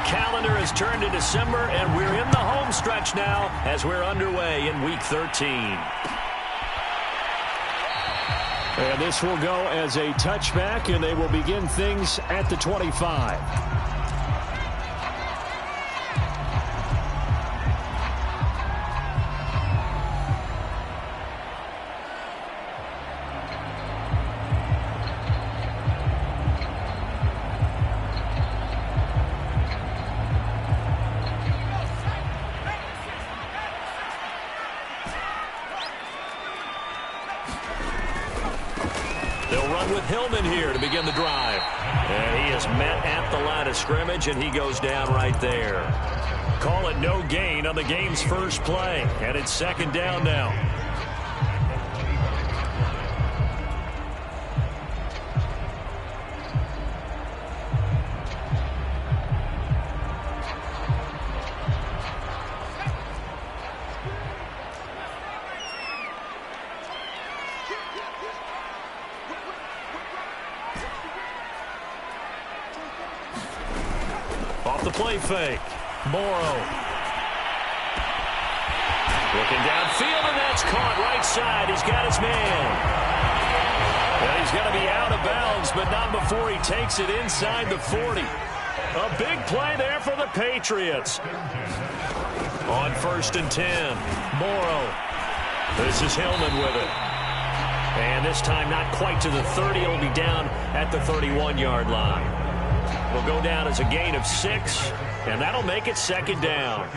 calendar has turned to December, and we're in the home stretch now as we're underway in Week 13. And this will go as a touchback, and they will begin things at the 25. Hillman here to begin the drive. And he is met at the line of scrimmage, and he goes down right there. Call it no gain on the game's first play, and it's second down now. Play fake. Morrow. Looking downfield, and that's caught right side. He's got his man. And he's going to be out of bounds, but not before he takes it inside the 40. A big play there for the Patriots. On 1st and 10. Morrow. This is Hillman with it. And this time not quite to the 30. He'll be down at the 31-yard line. Will go down as a gain of 6, and that'll make it second down.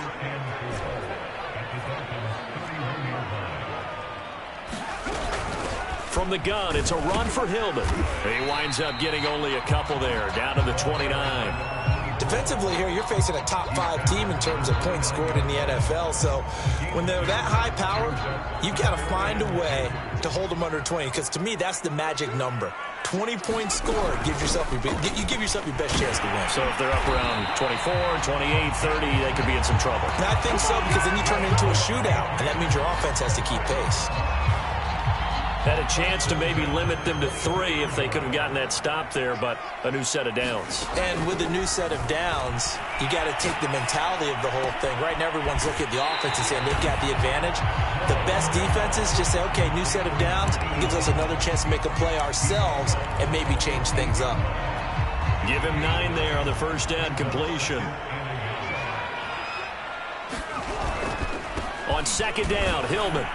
From the gun, it's a run for Hillman. He winds up getting only a couple there, down to the 29. Defensively here, you're facing a top 5 team in terms of points scored in the NFL. So when they're that high powered, you've got to find a way to hold them under 20. Because to me, that's the magic number. 20 points scored, you give yourself your best chance to win. So if they're up around 24, 28, 30, they could be in some trouble. And I think so, because then you turn it into a shootout, and that means your offense has to keep pace. Had a chance to maybe limit them to 3 if they could have gotten that stop there, but a new set of downs. And with a new set of downs, you got to take the mentality of the whole thing. Right now, everyone's looking at the offense and saying they've got the advantage. The best defenses just say, okay, new set of downs, gives us another chance to make a play ourselves and maybe change things up. Give him 9 there on the first down completion. On second down, Hillman.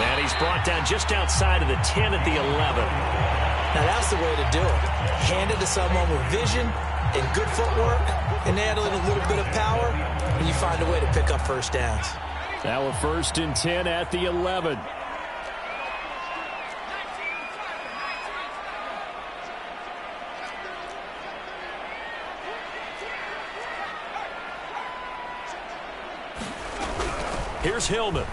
And he's brought down just outside of the 10 at the 11. Now that's the way to do it. Hand it to someone with vision and good footwork, and add a little bit of power, and you find a way to pick up first downs. Now a 1st and 10 at the 11. Here's Hillman.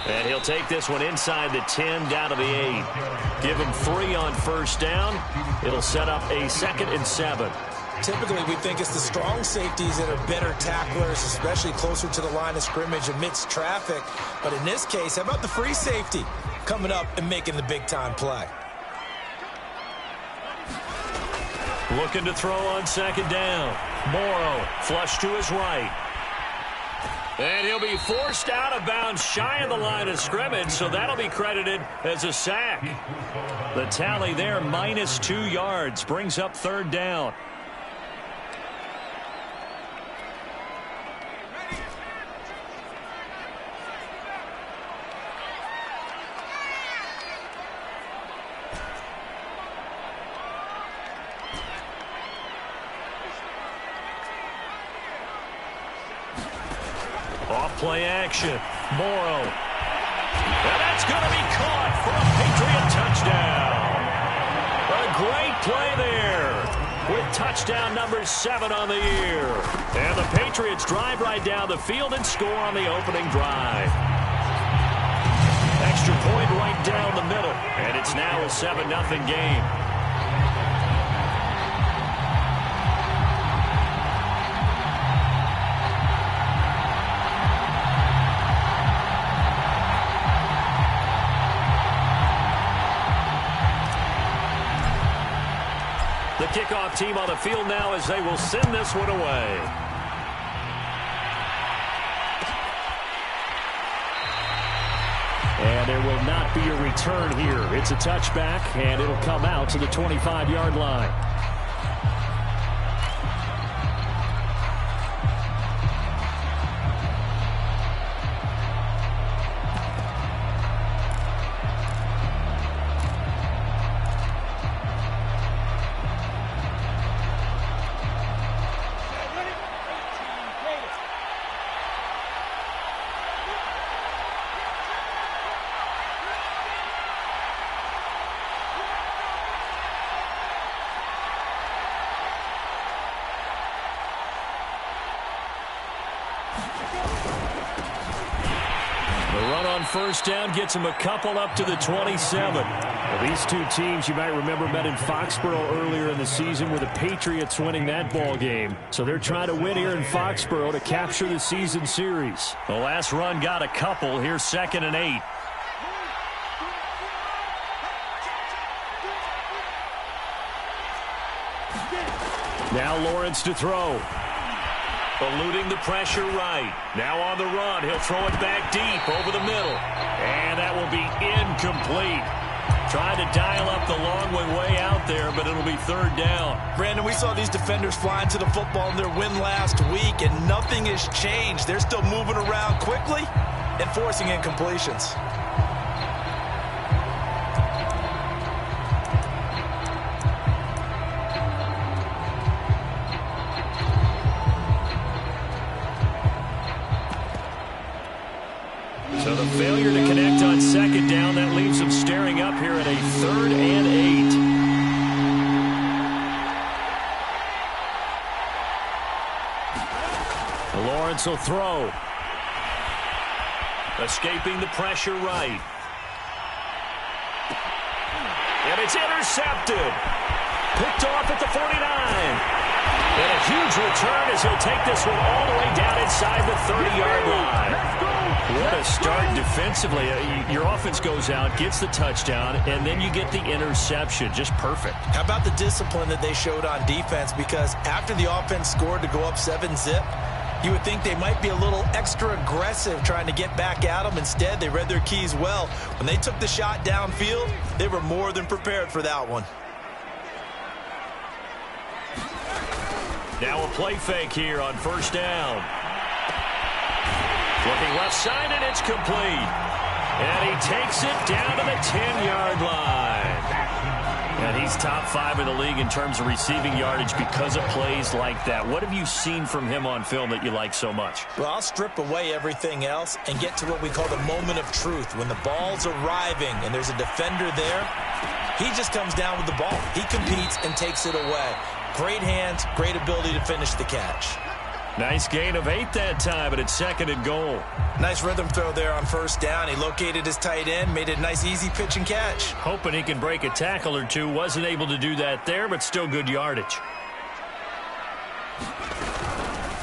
And he'll take this one inside the 10, down to the 8. Give him 3 on first down. It'll set up a 2nd and 7. Typically, we think it's the strong safeties that are better tacklers, especially closer to the line of scrimmage amidst traffic. But in this case, how about the free safety coming up and making the big-time play? Looking to throw on second down. Morrow, flush to his right. And he'll be forced out of bounds shy of the line of scrimmage, so that'll be credited as a sack. The tally there, -2 yards, brings up 3rd down. Off-play action. Morrow. And that's going to be caught for a Patriot touchdown. A great play there with touchdown number 7 on the year. And the Patriots drive right down the field and score on the opening drive. Extra point right down the middle. And it's now a 7-0 game. The kickoff team on the field now as they will send this one away. And there will not be a return here. It's a touchback, and it'll come out to the 25-yard line. First down gets them a couple up to the 27. Well, these two teams, you might remember, met in Foxborough earlier in the season with the Patriots winning that ball game. So they're trying to win here in Foxborough to capture the season series. The last run got a couple. Here's 2nd and 8. Now Lawrence to throw. Eluding the pressure right. Now on the run. He'll throw it back deep over the middle. And that will be incomplete. Trying to dial up the long way out there, but it'll be 3rd down. Brandon, we saw these defenders flying to the football in their win last week, and nothing has changed. They're still moving around quickly and forcing incompletions. So the failure to connect on 2nd down, that leaves them staring up here at a 3rd and 8. Lawrence will throw. Escaping the pressure right. And it's intercepted. Picked off at the 49. And a huge return as he'll take this one all the way down inside the 30-yard line. What a start defensively. Your offense goes out, gets the touchdown, and then you get the interception. Just perfect. How about the discipline that they showed on defense? Because after the offense scored to go up 7-zip, you would think they might be a little extra aggressive trying to get back at them. Instead, they read their keys well. When they took the shot downfield, they were more than prepared for that one. Now a play fake here on 1st down. Looking left side, and it's complete. And he takes it down to the 10-yard line. And he's top 5 in the league in terms of receiving yardage because of plays like that. What have you seen from him on film that you like so much? Well, I'll strip away everything else and get to what we call the moment of truth. When the ball's arriving and there's a defender there, he just comes down with the ball. He competes and takes it away. Great hands, great ability to finish the catch. Nice gain of 8 that time, but it's 2nd and goal. Nice rhythm throw there on 1st down. He located his tight end, made it a nice easy pitch and catch. Hoping he can break a tackle or two. Wasn't able to do that there, but still good yardage.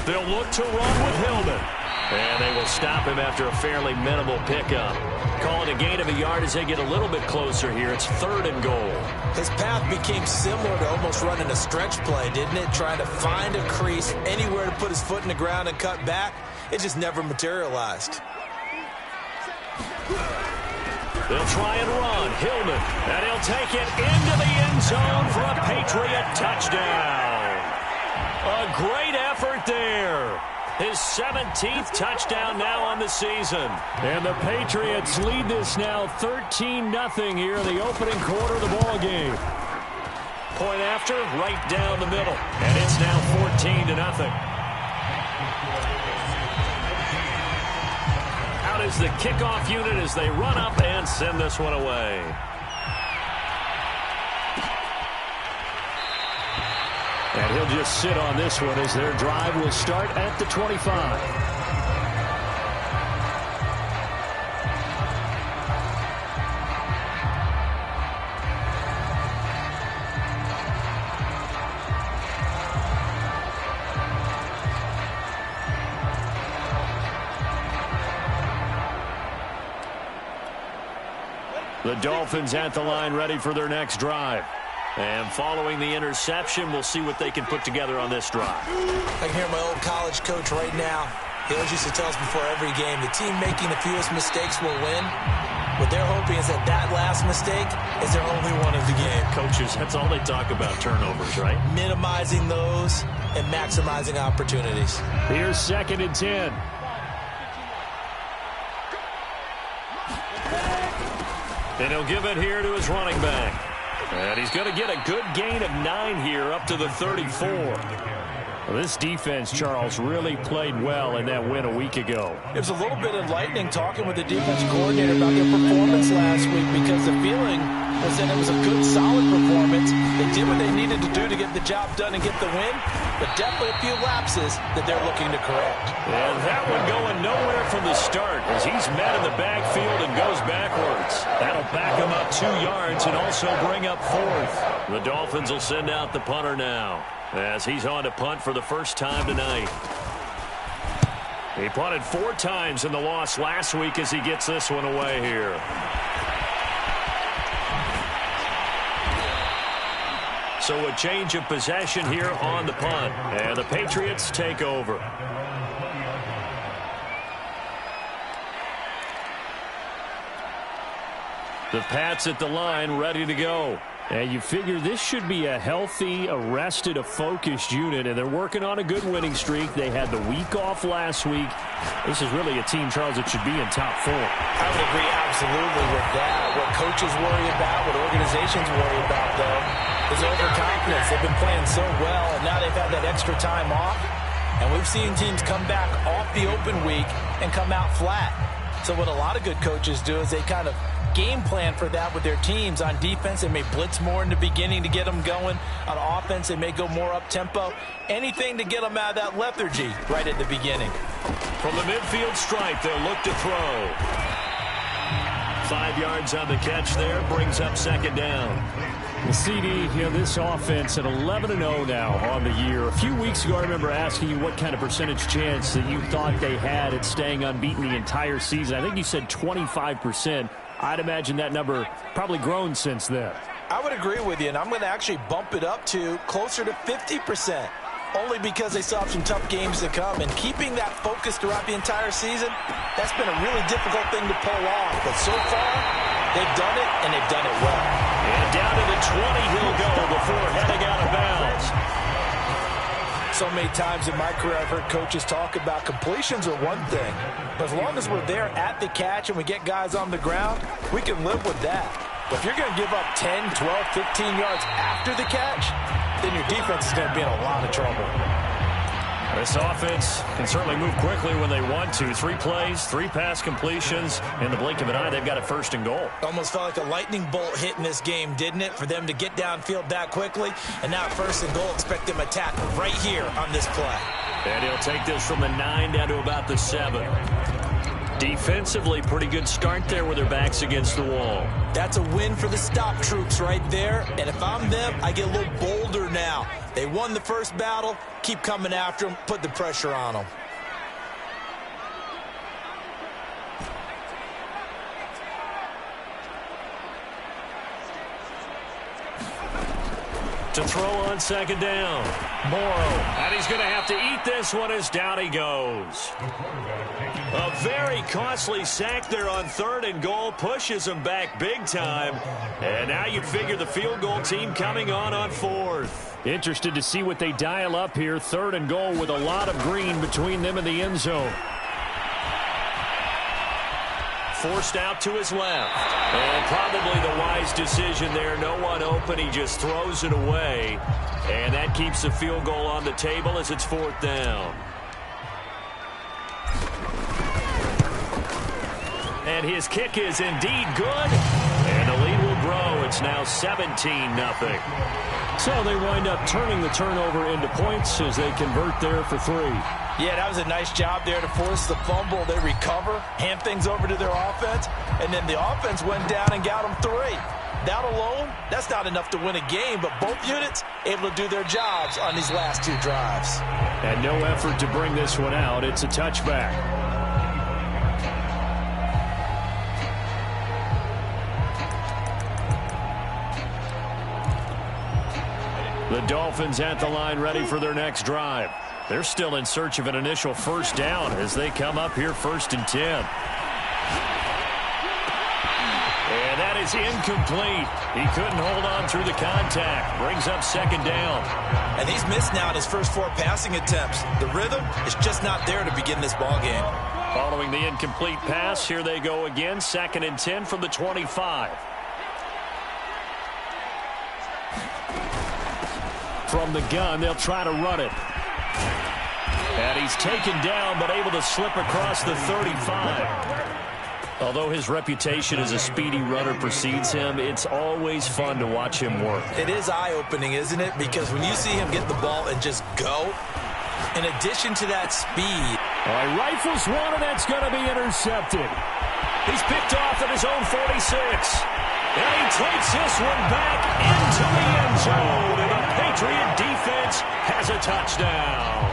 They'll look to run with Hillman. And they will stop him after a fairly minimal pickup. Calling a gain of a yard as they get a little bit closer here. It's 3rd and goal. His path became similar to almost running a stretch play, didn't it? Trying to find a crease, anywhere to put his foot in the ground and cut back. It just never materialized. They'll try and run. Hillman. And he'll take it into the end zone for a Patriot touchdown. A great effort there. His 17th touchdown now on the season. And the Patriots lead this now 13-0 here in the opening quarter of the ball game. Point after, right down the middle. And it's now 14-0. Out is the kickoff unit as they run up and send this one away. And he'll just sit on this one as their drive will start at the 25. The Dolphins at the line ready for their next drive. And following the interception, we'll see what they can put together on this drive. I can hear my old college coach right now. He always used to tell us before every game, the team making the fewest mistakes will win. What they're hoping is that last mistake is their only one of the game. Coaches, that's all they talk about, turnovers, right? Minimizing those and maximizing opportunities. Here's 2nd and 10. And he'll give it here to his running back. And he's going to get a good gain of 9 here up to the 34. Well, this defense, Charles, really played well in that win a week ago. It was a little bit enlightening talking with the defense coordinator about their performance last week because the feeling was that it was a good, solid performance. They did what they needed to do to get the job done and get the win, but definitely a few lapses that they're looking to correct. And that one going nowhere from the start as he's met in the backfield and goes backwards. That'll back him up 2 yards and also bring up 4th. The Dolphins will send out the punter now, as he's on to punt for the first time tonight. He punted 4 times in the loss last week as he gets this one away here. So a change of possession here on the punt. And the Patriots take over. The Pats at the line, ready to go. And you figure this should be a healthy, a rested, a focused unit, and they're working on a good winning streak. They had the week off last week. This is really a team, Charles, that should be in top 4. I would agree absolutely with that. What coaches worry about, what organizations worry about, though, is overconfidence. They've been playing so well, and now they've had that extra time off. And we've seen teams come back off the open week and come out flat. So what a lot of good coaches do is they kind of game plan for that with their teams. On defense, they may blitz more in the beginning to get them going. On offense, they may go more up-tempo. Anything to get them out of that lethargy right at the beginning. From the midfield stripe, they'll look to throw. 5 yards on the catch there, brings up 2nd down. The CD, this offense at 11-0 now on the year. A few weeks ago, I remember asking you what kind of percentage chance that you thought they had at staying unbeaten the entire season. I think you said 25%. I'd imagine that number probably grown since then. I would agree with you, and I'm going to actually bump it up to closer to 50%, only because they still have some tough games to come. And keeping that focus throughout the entire season, that's been a really difficult thing to pull off. But so far, they've done it, and they've done it well. And down to the 20 he'll go before heading out of bounds. So many times in my career, I've heard coaches talk about completions are one thing. But as long as we're there at the catch and we get guys on the ground, we can live with that. But if you're going to give up 10, 12, 15 yards after the catch, then your defense is going to be in a lot of trouble. This offense can certainly move quickly when they want to. 3 plays, 3 pass completions. In the blink of an eye, they've got a 1st and goal. Almost felt like a lightning bolt hit in this game, didn't it? For them to get downfield that quickly. And now 1st and goal, expect them to attack right here on this play. And he'll take this from the 9 down to about the 7. Defensively, pretty good start there with their backs against the wall. That's a win for the stop troops right there. And if I'm them, I get a little bolder now. They won the first battle. Keep coming after them. Put the pressure on them. To throw on 2nd down. Morrow. And he's going to have to eat this one as down he goes. A very costly sack there on 3rd and goal. Pushes him back big time. And now you figure the field goal team coming on 4th. Interested to see what they dial up here. 3rd and goal with a lot of green between them and the end zone. Forced out to his left. And probably the wise decision there. No one open. He just throws it away. And that keeps the field goal on the table as it's 4th down. And his kick is indeed good. And the lead will grow. It's now 17-0. So they wind up turning the turnover into points as they convert there for 3. Yeah, that was a nice job there to force the fumble. They recover, hand things over to their offense, and then the offense went down and got them 3. That alone, that's not enough to win a game, but both units able to do their jobs on these last 2 drives. And no effort to bring this one out. It's a touchback. The Dolphins at the line ready for their next drive. They're still in search of an initial first down as they come up here 1st and 10. And that is incomplete. He couldn't hold on through the contact. Brings up 2nd down. And he's missed now in his first 4 passing attempts. The rhythm is just not there to begin this ball game. Following the incomplete pass, here they go again. 2nd and 10 from the 25. From the gun, they'll try to run it. And he's taken down, but able to slip across the 35. Although his reputation as a speedy runner precedes him, it's always fun to watch him work. It is eye-opening, isn't it? Because when you see him get the ball and just go, in addition to that speed. All right, rifles one, and that's going to be intercepted. He's picked off at his own 46. And he takes this one back into the end zone. And the Patriot defense has a touchdown.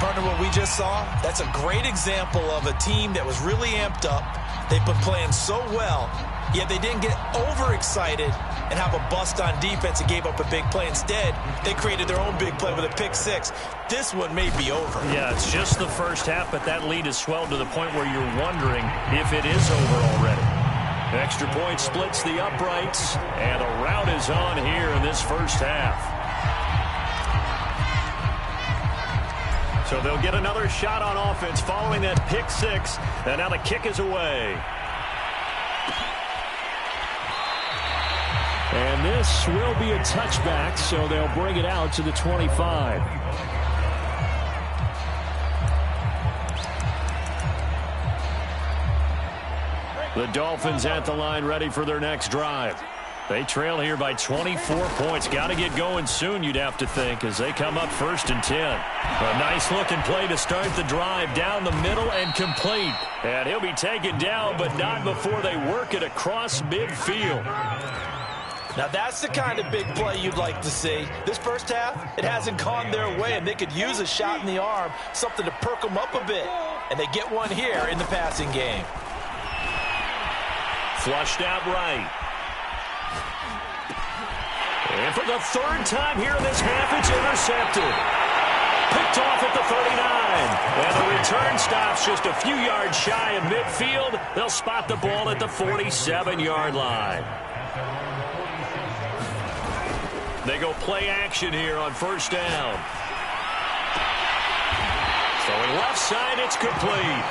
Partner, what we just saw, that's a great example of a team that was really amped up. They've been playing so well, yet they didn't get overexcited and have a bust on defense and gave up a big play. Instead, they created their own big play with a pick 6. This one may be over. Yeah, it's just the first half, but that lead has swelled to the point where you're wondering if it is over already. Extra point splits the uprights, and the rout is on here in this first half. So they'll get another shot on offense following that pick 6, and now the kick is away. And this will be a touchback, so they'll bring it out to the 25. The Dolphins at the line ready for their next drive. They trail here by 24 points. Got to get going soon, you'd have to think, as they come up 1st and 10. A nice-looking play to start the drive down the middle and complete. And he'll be taken down, but not before they work it across midfield. Now, that's the kind of big play you'd like to see. This first half, it hasn't gone their way, and they could use a shot in the arm, something to perk them up a bit. And they get one here in the passing game. Flushed out right. And for the 3rd time here in this half, it's intercepted. Picked off at the 39. And the return stops just a few yards shy of midfield. They'll spot the ball at the 47-yard line. They go play action here on 1st down. Throwing left side, it's complete.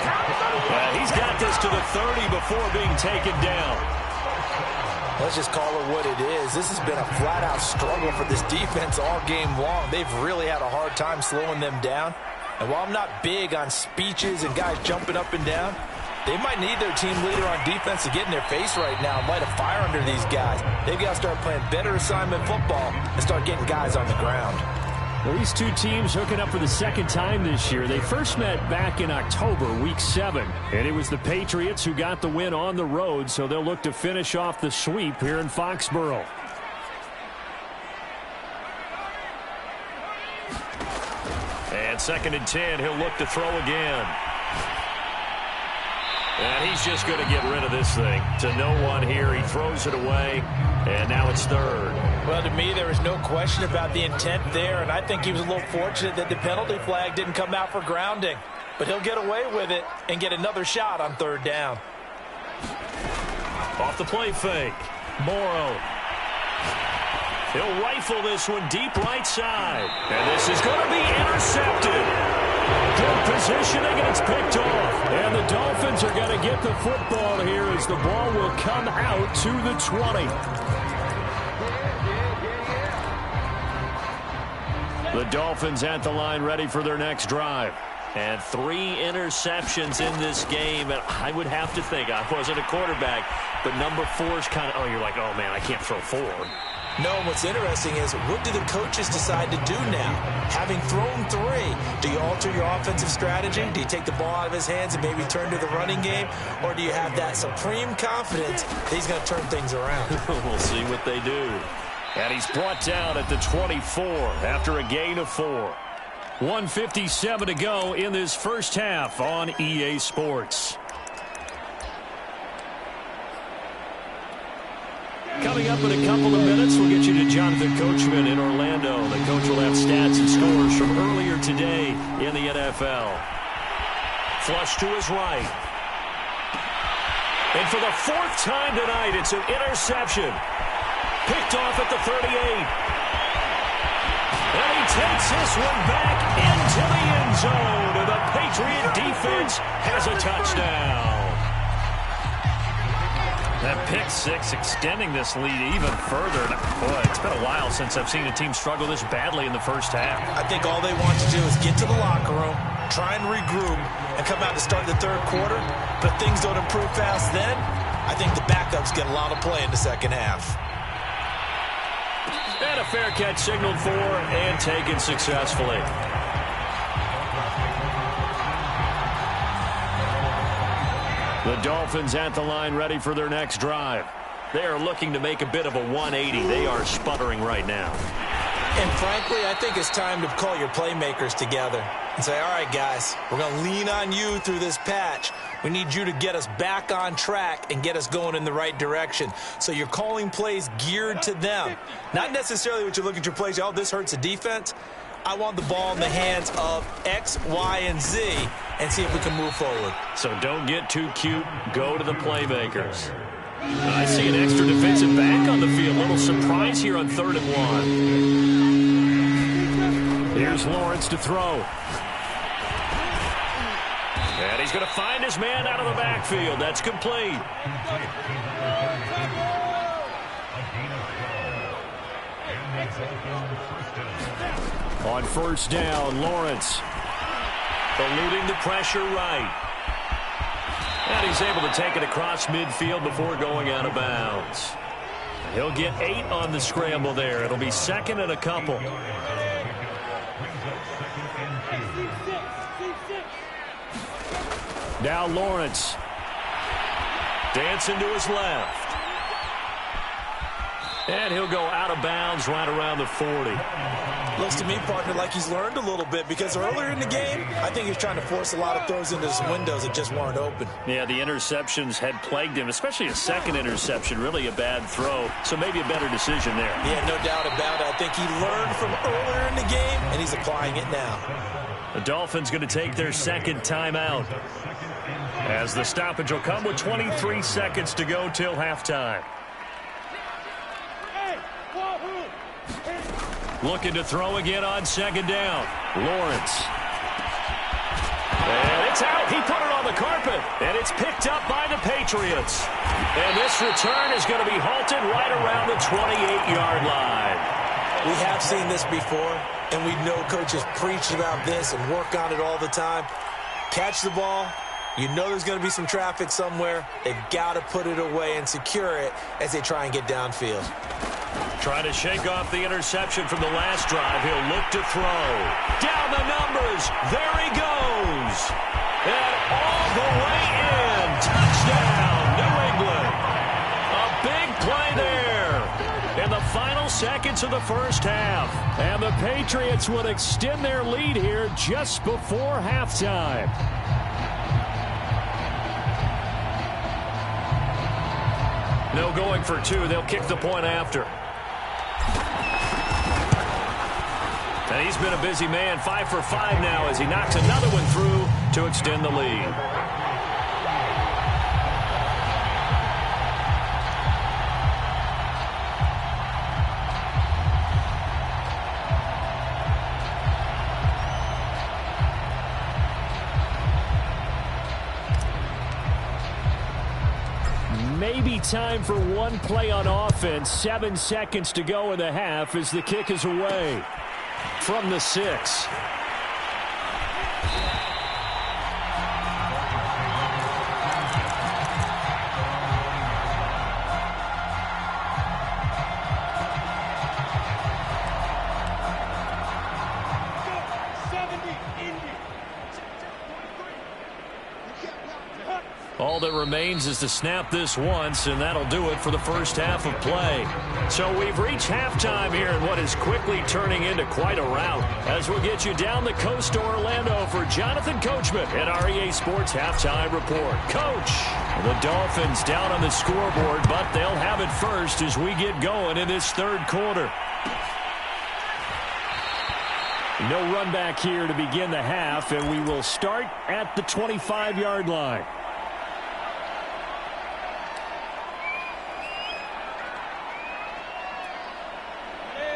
He's got this to the 30 before being taken down. Let's just call it what it is. This has been a flat-out struggle for this defense all game long. They've really had a hard time slowing them down. And while I'm not big on speeches and guys jumping up and down, they might need their team leader on defense to get in their face right now and light a fire under these guys. They've got to start playing better assignment football and start getting guys on the ground. Well, these two teams hooking up for the 2nd time this year. They first met back in October, Week 7. And it was the Patriots who got the win on the road, so they'll look to finish off the sweep here in Foxborough. And 2nd and 10, he'll look to throw again. And he's just going to get rid of this thing. To no one here, he throws it away, and now it's 3rd. Well, to me, there is no question about the intent there, and I think he was a little fortunate that the penalty flag didn't come out for grounding. But he'll get away with it and get another shot on 3rd down. Off the play fake. Morrow. He'll rifle this one deep right side. And this is going to be intercepted. Good positioning, and it's picked off. And the Dolphins are going to get the football here as the ball will come out to the 20. The Dolphins at the line ready for their next drive. And 3 interceptions in this game. And I would have to think, I wasn't a quarterback, but number 4 is kind of, oh, you're like, oh, man, I can't throw 4. No, and what's interesting is, what do the coaches decide to do now? Having thrown 3, do you alter your offensive strategy? Do you take the ball out of his hands and maybe turn to the running game? Or do you have that supreme confidence that he's going to turn things around? We'll see what they do. And he's brought down at the 24 after a gain of 4. 1:57 to go in this first half on EA Sports. Coming up in a couple of minutes, we'll get you to Jonathan Coachman in Orlando. The coach will have stats and scores from earlier today in the NFL. Flush to his right. And for the fourth time tonight, it's an interception. Picked off at the 38. And he takes this one back into the end zone. And the Patriot defense has a touchdown. That pick six extending this lead even further. Boy, it's been a while since I've seen a team struggle this badly in the first half. I think all they want to do is get to the locker room, try and regroup, and come out to start the third quarter. But if things don't improve fast then, I think the backups get a lot of play in the second half. And a fair catch signaled for and taken successfully. The Dolphins at the line ready for their next drive. They are looking to make a bit of a 180. They are sputtering right now. And frankly, I think it's time to call your playmakers together and say, all right, guys, we're going to lean on you through this patch. We need you to get us back on track and get us going in the right direction. So you're calling plays geared to them. Not necessarily what you look at your plays, oh, this hurts the defense. I want the ball in the hands of X, Y, and Z and see if we can move forward. So don't get too cute. Go to the playmakers. I see an extra defensive back on the field. Little surprise here on 3rd and 1. Here's Lawrence to throw. And he's going to find his man out of the backfield. That's complete. On 1st down, Lawrence. Eluding the pressure right. And he's able to take it across midfield before going out of bounds. He'll get 8 on the scramble there. It'll be 2nd and a couple. Now Lawrence. Dancing to his left. And he'll go out of bounds right around the 40. Looks to me, partner, like he's learned a little bit because earlier in the game, I think he was trying to force a lot of throws into some windows that just weren't open. Yeah, the interceptions had plagued him, especially a second interception, really a bad throw. So maybe a better decision there. Yeah, no doubt about it. I think he learned from earlier in the game, and he's applying it now. The Dolphins going to take their 2nd timeout, as the stoppage will come with 23 seconds to go till halftime. Looking to throw again on 2nd down. Lawrence. And it's out. He put it on the carpet. And it's picked up by the Patriots. And this return is going to be halted right around the 28-yard line. We have seen this before, and we know coaches preach about this and work on it all the time. Catch the ball. You know there's going to be some traffic somewhere. They've got to put it away and secure it as they try and get downfield. Trying to shake off the interception from the last drive. He'll look to throw. Down the numbers. There he goes. And all the way in. Touchdown, New England. A big play there. In the final seconds of the first half. And the Patriots would extend their lead here just before halftime. No going for 2. They'll kick the point after. And he's been a busy man. 5 for 5 now as he knocks another one through to extend the lead. Maybe time for one play on offense. 7 seconds to go in the half as the kick is away from the 6. All that remains is to snap this once, and that'll do it for the first half of play. So we've reached halftime here in what is quickly turning into quite a rout. As we'll get you down the coast to Orlando for Jonathan Coachman at our EA Sports Halftime Report. Coach, the Dolphins down on the scoreboard, but they'll have it first as we get going in this third quarter. No run back here to begin the half, and we will start at the 25-yard line.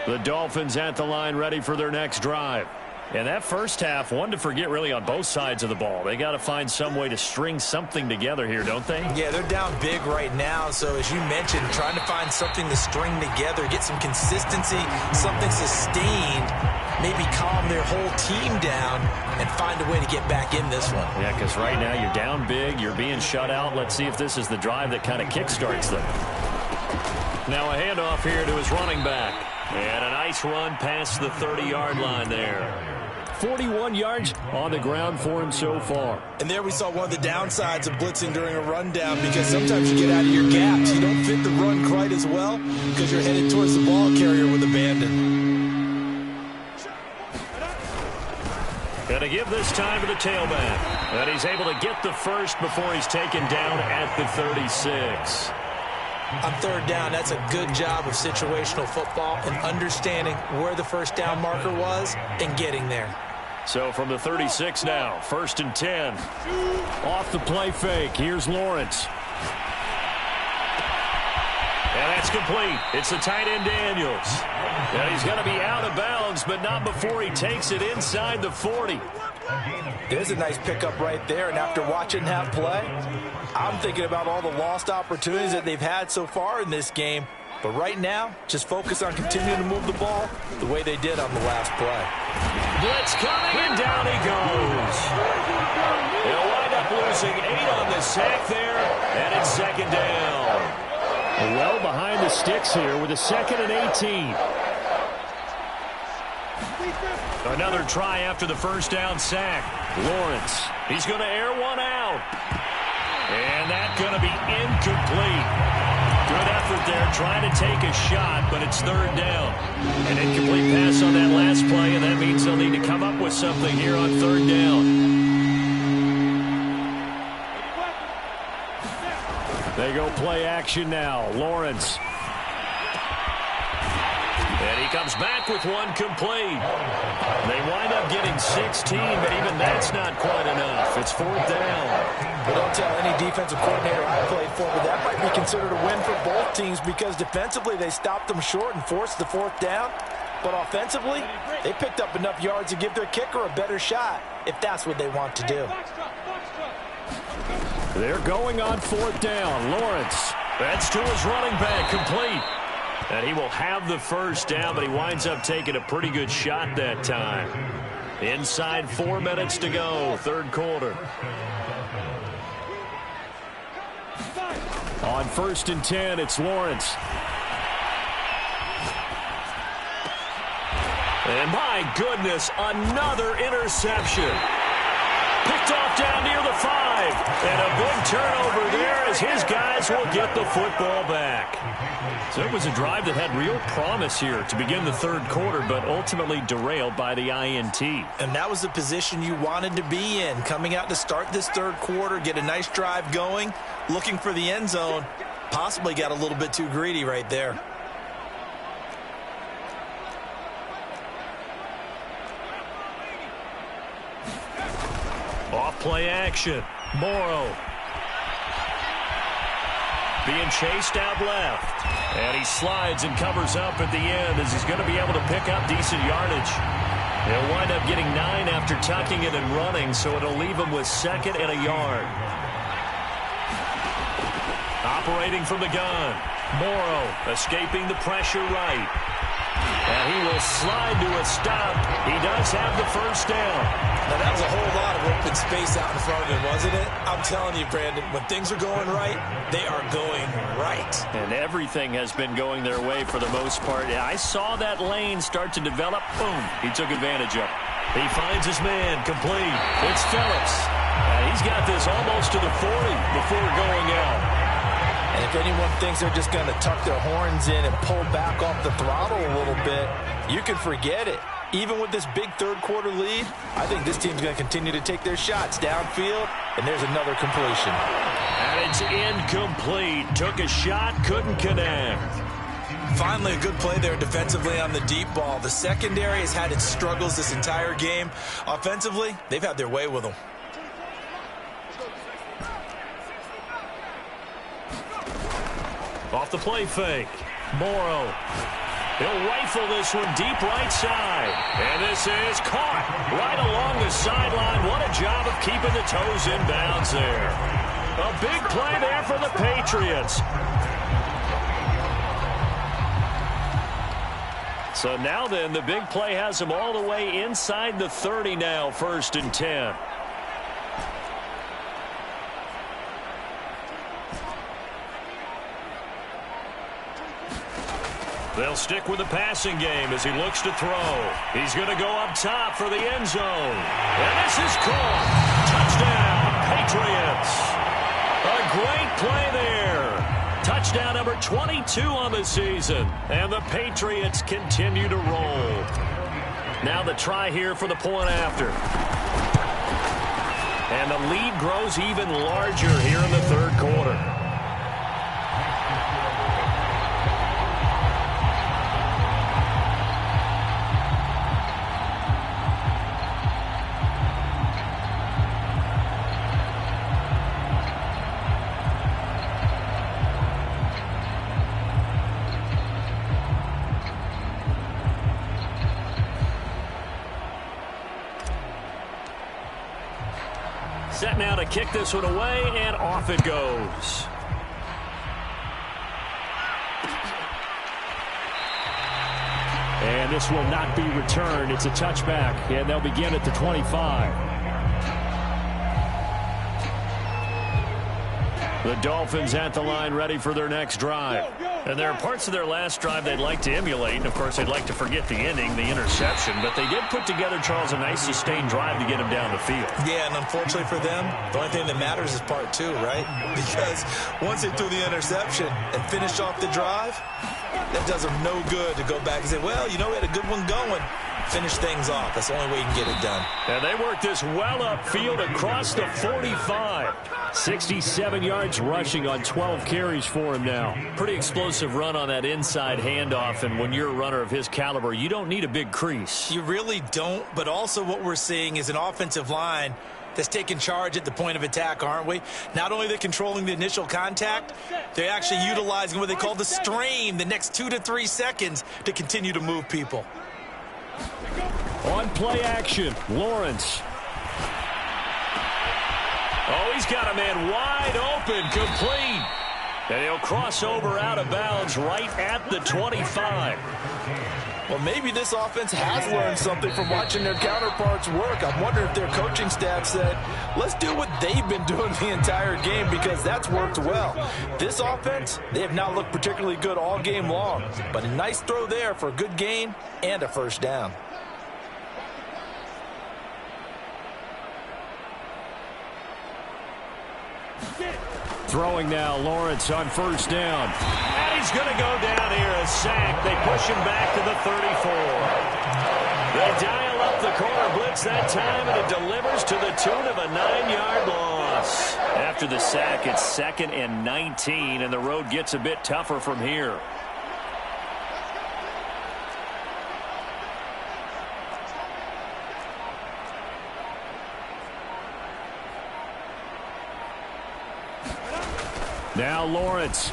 The Dolphins at the line ready for their next drive. And that first half, one to forget really on both sides of the ball. They got to find some way to string something together here, don't they? Yeah, they're down big right now. So as you mentioned, trying to find something to string together, get some consistency, something sustained, maybe calm their whole team down and find a way to get back in this one. Yeah, because right now you're down big, you're being shut out. Let's see if this is the drive that kind of kickstarts them. Now a handoff here to his running back. And a nice run past the 30-yard line there. 41 yards on the ground for him so far. And there we saw one of the downsides of blitzing during a rundown, because sometimes you get out of your gaps. You don't fit the run quite as well because you're headed towards the ball carrier with abandon. Going to give this time to the tailback. And he's able to get the first before he's taken down at the 36. On third down, that's a good job of situational football and understanding where the first down marker was and getting there. So from the 36 now, 1st and 10. Off the play fake, here's Lawrence. And that's complete. It's the tight end Daniels. And he's going to be out of bounds, but not before he takes it inside the 40. There's a nice pickup right there, and after watching that play, I'm thinking about all the lost opportunities that they've had so far in this game. But right now, just focus on continuing to move the ball the way they did on the last play. Blitz coming, and down he goes. They'll wind up losing 8 on the sack there, and it's 2nd down. Well behind the sticks here with a 2nd and 18. Another try after the first down sack. Lawrence, he's going to air one out. And that's going to be incomplete. Good effort there, trying to take a shot, but it's 3rd down. An incomplete pass on that last play, and that means they'll need to come up with something here on 3rd down. They go play action now. Lawrence. And he comes back with one complete. They wind up getting 16, but even that's not quite enough. It's 4th down. But don't tell any defensive coordinator I played for, but that might be considered a win for both teams, because defensively they stopped them short and forced the 4th down. But offensively, they picked up enough yards to give their kicker a better shot, if that's what they want to do. They're going on 4th down. Lawrence. That's to his running back, complete. And he will have the first down, but he winds up taking a pretty good shot that time. Inside 4 minutes to go, 3rd quarter. On 1st and 10, it's Lawrence. And my goodness, another interception. Picked off down near the 5. And a big turnover there as his guys will get the football back. So it was a drive that had real promise here to begin the 3rd quarter, but ultimately derailed by the INT. And that was the position you wanted to be in, coming out to start this 3rd quarter, get a nice drive going, looking for the end zone. Possibly got a little bit too greedy right there. Off play action. Morrow. Being chased out left. And he slides and covers up at the end as he's going to be able to pick up decent yardage. He'll wind up getting 9 after tucking it and running, so it'll leave him with 2nd and a yard. Operating from the gun. Morrow escaping the pressure right. And he will slide to a stop. He does have the first down. Now, that was a whole lot of open space out in front of him, wasn't it? I'm telling you, Brandon, when things are going right, they are going right. And everything has been going their way for the most part. I saw that lane start to develop. Boom. He took advantage of it. He finds his man complete. It's Phillips. He's got this almost to the 40 before going out. And if anyone thinks they're just going to tuck their horns in and pull back off the throttle a little bit, you can forget it. Even with this big third-quarter lead, I think this team's going to continue to take their shots downfield, and there's another completion. And it's incomplete. Took a shot, couldn't connect. Finally, a good play there defensively on the deep ball. The secondary has had its struggles this entire game. Offensively, they've had their way with them. Off the play fake. Morrow. He'll rifle this one deep right side. And this is caught right along the sideline. What a job of keeping the toes in bounds there. A big play there for the Patriots. So now then, the big play has them all the way inside the 30 now, 1st and 10. They'll stick with the passing game as he looks to throw. He's going to go up top for the end zone. And this is caught. Touchdown, Patriots. A great play there. Touchdown number 22 on the season. And the Patriots continue to roll. Now the try here for the point after. And the lead grows even larger here in the third quarter. Set now to kick this one away, and off it goes. And this will not be returned. It's a touchback, and they'll begin at the 25. The Dolphins at the line ready for their next drive. And there are parts of their last drive they'd like to emulate. And, of course, they'd like to forget the ending, the interception. But they did put together, Charles, a nice sustained drive to get him down the field. Yeah, and unfortunately for them, the only thing that matters is part 2, right? Because once they threw the interception and finished off the drive, that does them no good to go back and say, well, you know, we had a good one going. Finish things off. That's the only way you can get it done. And they work this well upfield across the 45. 67 yards rushing on 12 carries for him now. Pretty explosive run on that inside handoff, and when you're a runner of his caliber, you don't need a big crease. You really don't, but also what we're seeing is an offensive line that's taking charge at the point of attack, aren't we? Not only are they controlling the initial contact, they're actually utilizing what they call the strain, the next 2 to 3 seconds, to continue to move people. On play action, Lawrence. Oh, he's got a man wide open, complete. And he'll cross over out of bounds right at the 25. Well, maybe this offense has learned something from watching their counterparts work. I'm wondering if their coaching staff said, let's do what they've been doing the entire game, because that's worked well. This offense, they have not looked particularly good all game long, but a nice throw there for a good gain and a first down. Throwing now, Lawrence on first down. And he's going to go down here, a sack. They push him back to the 34. They dial up the corner blitz that time, and it delivers to the tune of a 9-yard loss. After the sack, it's 2nd and 19, and the road gets a bit tougher from here. Now Lawrence.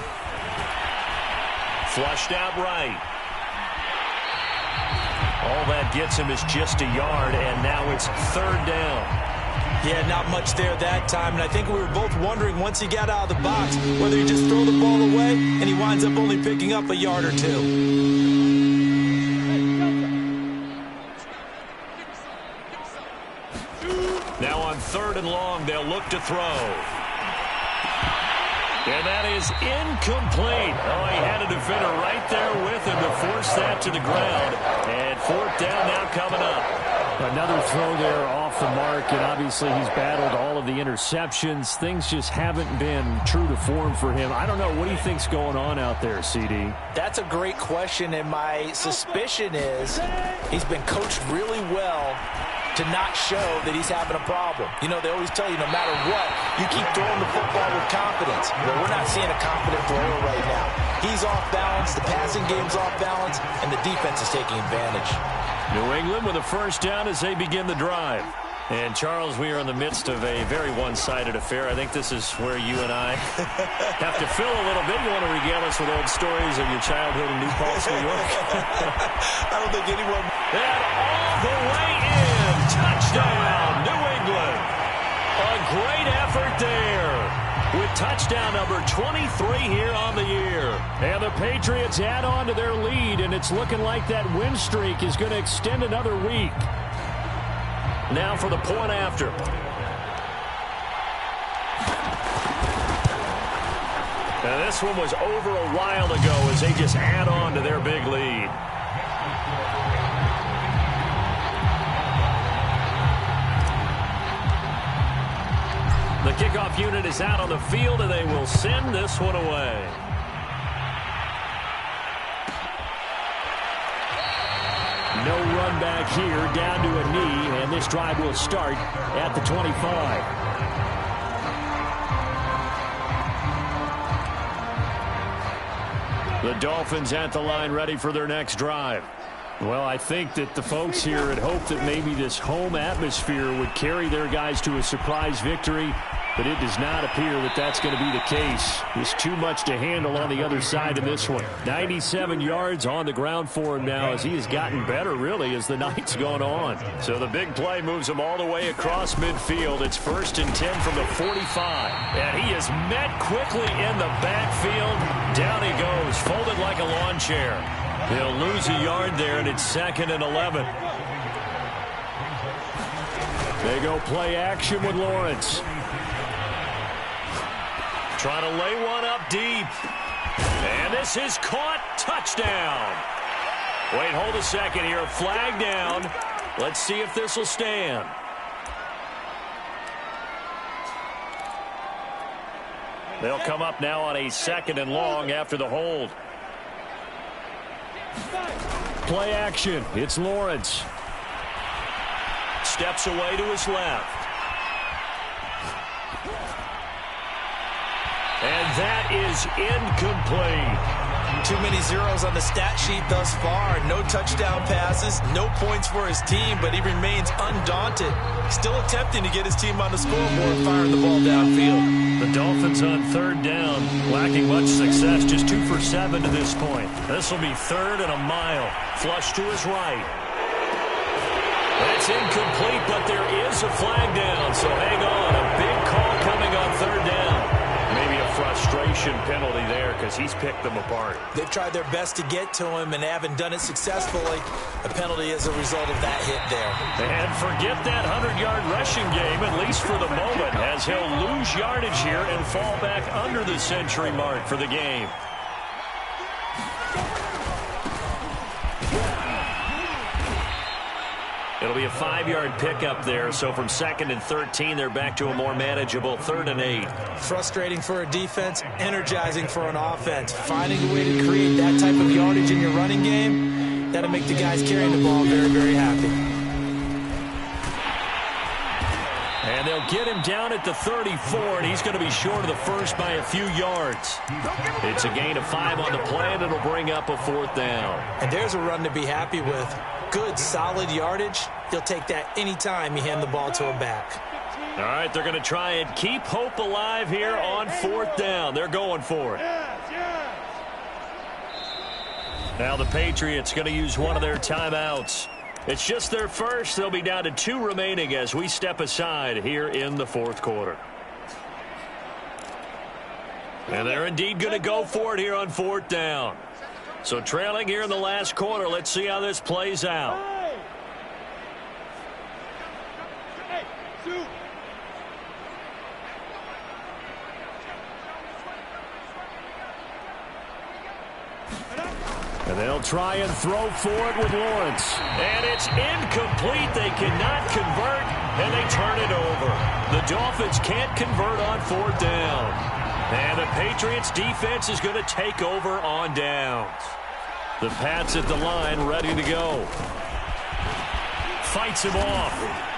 Flushed out right. All that gets him is just a yard, and now it's 3rd down. Yeah, not much there that time, and I think we were both wondering once he got out of the box whether he just throw the ball away and he winds up only picking up a yard or 2. Now on 3rd and long, they'll look to throw. And that is incomplete. Oh, he had a defender right there with him to force that to the ground. And 4th down now coming up. Another throw there off the mark, and obviously he's battled all of the interceptions. Things just haven't been true to form for him. I don't know. What do you think's going on out there, CD? That's a great question, and my suspicion is he's been coached really well to not show that he's having a problem. You know, they always tell you no matter what, you keep throwing the football with confidence. Well, we're not seeing a confident thrower right now. He's off balance, the passing game's off balance, and the defense is taking advantage. New England with a first down as they begin the drive. And, Charles, we are in the midst of a very one-sided affair. I think this is where you and I have to fill a little bit. You want to regale us with old stories of your childhood in New Paltz, New York? I don't think anyone... And all the way in. Touchdown, New England. A great effort there with touchdown number 23 here on the year. And the Patriots add on to their lead, and it's looking like that win streak is going to extend another week. Now for the point after. And this one was over a while ago as they just add on to their big lead. The kickoff unit is out on the field, and they will send this one away. No run back here, down to a knee, and this drive will start at the 25. The Dolphins at the line ready for their next drive. Well, I think that the folks here had hoped that maybe this home atmosphere would carry their guys to a surprise victory, but it does not appear that that's going to be the case. There's too much to handle on the other side of this one. 97 yards on the ground for him now as he has gotten better, really, as the night's gone on. So the big play moves him all the way across midfield. It's 1st and 10 from the 45. And he is met quickly in the backfield. Down he goes, folded like a lawn chair. He'll lose a yard there, and it's 2nd and 11. They go play action with Lawrence. Trying to lay one up deep. And this is caught. Touchdown. Wait, hold a second here. Flag down. Let's see if this will stand. They'll come up now on a 2nd and long after the hold. Play action. It's Lawrence. Steps away to his left. And that is incomplete. Too many zeros on the stat sheet thus far. No touchdown passes, no points for his team, but he remains undaunted. Still attempting to get his team on the scoreboard, firing the ball downfield. The Dolphins on 3rd down, lacking much success, just 2 for 7 to this point. This will be 3rd and a mile. Flush to his right. That's incomplete, but there is a flag down, so hang on. A big call coming on 3rd down. Maybe a frustration penalty there because he's picked them apart. They've tried their best to get to him and haven't done it successfully. A penalty as a result of that hit there. And forget that 100-yard rushing game, at least for the moment, as he'll lose yardage here and fall back under the century mark for the game. It'll be a 5-yard pickup there, so from 2nd and 13, they're back to a more manageable 3rd and 8. Frustrating for a defense, energizing for an offense. Finding a way to create that type of yardage in your running game, that'll make the guys carrying the ball very, very happy. And they'll get him down at the 34, and he's going to be short of the first by a few yards. It's a gain of 5 on the play, and it'll bring up a 4th down. And there's a run to be happy with. Good, solid yardage. He'll take that anytime you hand the ball to him back. All right, they're going to try and keep hope alive here on 4th down. They're going for it. Now the Patriots going to use one of their timeouts. It's just their first. They'll be down to 2 remaining as we step aside here in the 4th quarter. And they're indeed going to go for it here on 4th down. So trailing here in the last quarter, let's see how this plays out. And they'll try and throw for it with Lawrence. And it's incomplete. They cannot convert, and they turn it over. The Dolphins can't convert on 4th down. And the Patriots defense is going to take over on downs. The Pats at the line, ready to go. Fights him off.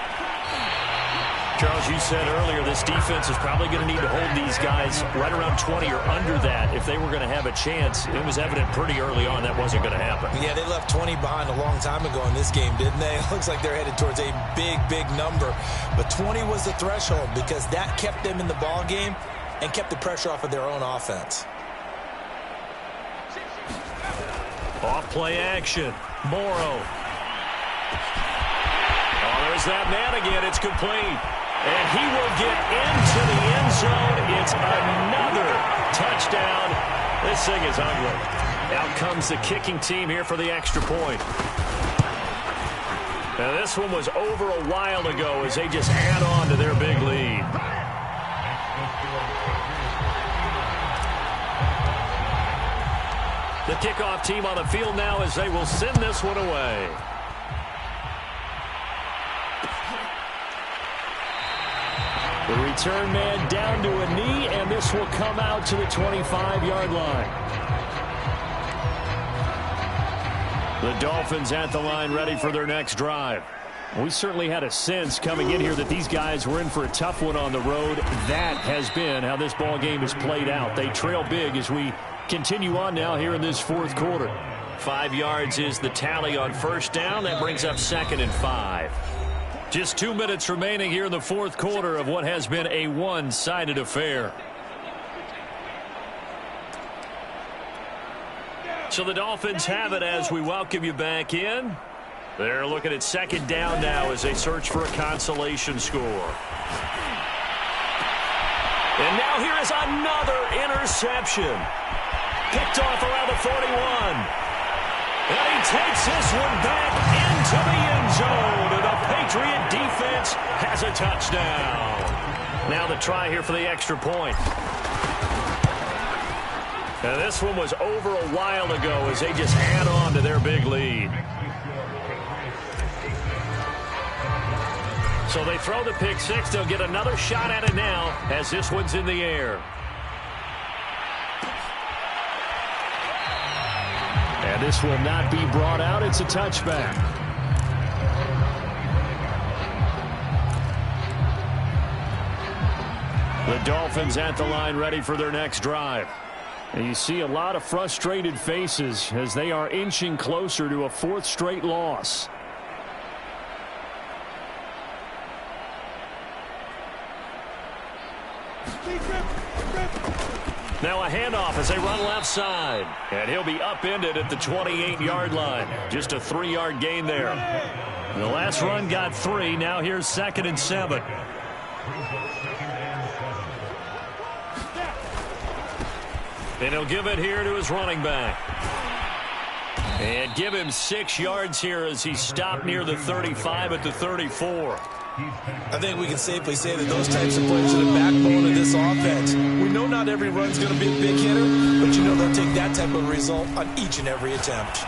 Charles, you said earlier this defense is probably going to need to hold these guys right around 20 or under that if they were going to have a chance. It was evident pretty early on that wasn't going to happen. Yeah, they left 20 behind a long time ago in this game, didn't they? It looks like they're headed towards a big, big number. But 20 was the threshold because that kept them in the ball game and kept the pressure off of their own offense. Off play action. Morrow. Oh, there's that man again. It's complete. And he will get into the end zone. It's another touchdown. This thing is ugly. Out comes the kicking team here for the extra point. Now, this one was over a while ago as they just add on to their big lead. The kickoff team on the field now as they will send this one away. The return man down to a knee, and this will come out to the 25-yard line. The Dolphins at the line ready for their next drive. We certainly had a sense coming in here that these guys were in for a tough one on the road. That has been how this ball game has played out. They trail big as we continue on now here in this 4th quarter. 5 yards is the tally on 1st down. That brings up 2nd and 5. Just 2 minutes remaining here in the 4th quarter of what has been a one-sided affair. So the Dolphins have it as we welcome you back in. They're looking at 2nd down now as they search for a consolation score. And now here is another interception. Picked off around the 41. And he takes this one back into the end zone. And the Patriot defense has a touchdown. Now the try here for the extra point. And this one was over a while ago as they just add on to their big lead. So they throw the pick six. They'll get another shot at it now as this one's in the air. And this will not be brought out. It's a touchback. The Dolphins at the line ready for their next drive. And you see a lot of frustrated faces as they are inching closer to a 4th straight loss. Now a handoff as they run left side. And he'll be upended at the 28-yard line. Just a 3-yard gain there. The last run got 3. Now here's 2nd and 7. And he'll give it here to his running back. And give him 6 yards here as he stopped near the 35 at the 34. I think we can safely say that those types of plays are the backbone of this offense. We know not every run's going to be a big hitter, but you know they'll take that type of result on each and every attempt.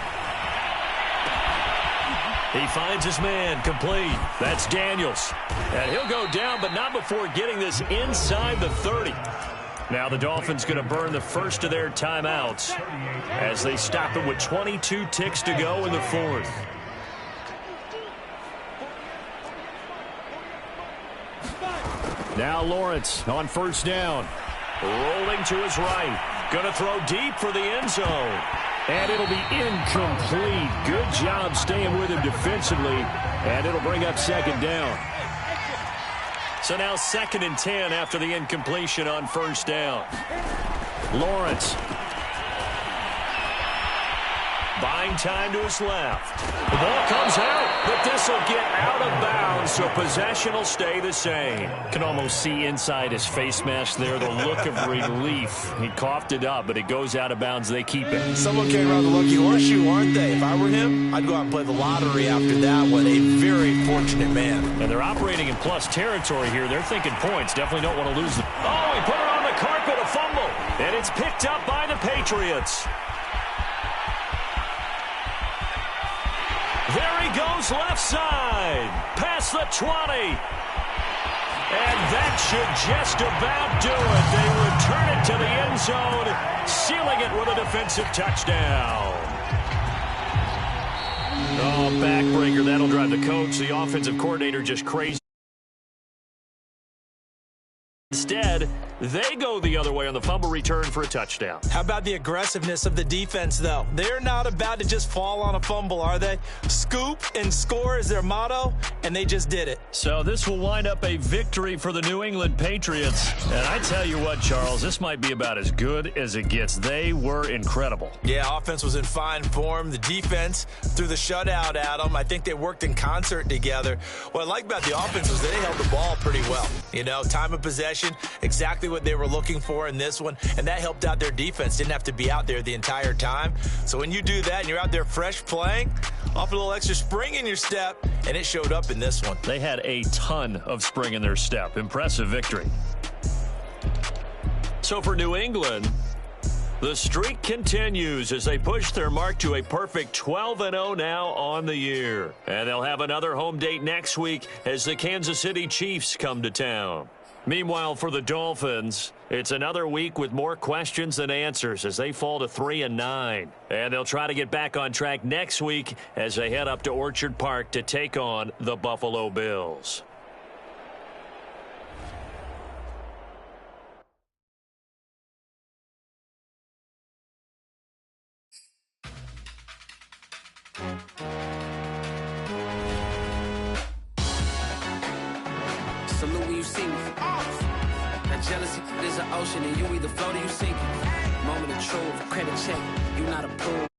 He finds his man complete. That's Daniels. And he'll go down, but not before getting this inside the 30. Now the Dolphins going to burn the first of their timeouts as they stop it with 22 ticks to go in the 4th. Now Lawrence on 1st down. Rolling to his right. Going to throw deep for the end zone. And it'll be incomplete. Good job staying with him defensively. And it'll bring up 2nd down. So now 2nd and 10 after the incompletion on 1st down. Lawrence. Buying time to his left. The ball comes out, but this will get out of bounds, so possession will stay the same. Can almost see inside his face mask there the look of relief. He coughed it up, but it goes out of bounds. They keep it. Someone came around the lucky horseshoe, aren't they? If I were him, I'd go out and play the lottery after that one. A very fortunate man. And they're operating in plus territory here. They're thinking points. Definitely don't want to lose them. Oh, he put it on the carpet, a fumble. And it's picked up by the Patriots. There he goes left side. Past the 20. And that should just about do it. They return it to the end zone, sealing it with a defensive touchdown. Oh, backbreaker. That'll drive the coach, the offensive coordinator, just crazy. Instead, they go the other way on the fumble return for a touchdown. How about the aggressiveness of the defense, though? They're not about to just fall on a fumble, are they? Scoop and score is their motto, and they just did it. So this will wind up a victory for the New England Patriots. And I tell you what, Charles, this might be about as good as it gets. They were incredible. Yeah, offense was in fine form. The defense threw the shutout at them. I think they worked in concert together. What I like about the offense was they held the ball pretty well. You know, time of possession, exactly what they were looking for in this one, and that helped out their defense. Didn't have to be out there the entire time. So when you do that and you're out there fresh playing, off a little extra spring in your step, and it showed up in this one. They had a ton of spring in their step. Impressive victory. So for New England, the streak continues as they push their mark to a perfect 12-0 now on the year. And they'll have another home date next week as the Kansas City Chiefs come to town. Meanwhile, for the Dolphins, it's another week with more questions than answers as they fall to 3-9. And they'll try to get back on track next week as they head up to Orchard Park to take on the Buffalo Bills. Salute when you see me. That jealousy is an ocean, and you either float or you sink it. Moment of truth, credit check, you not approved.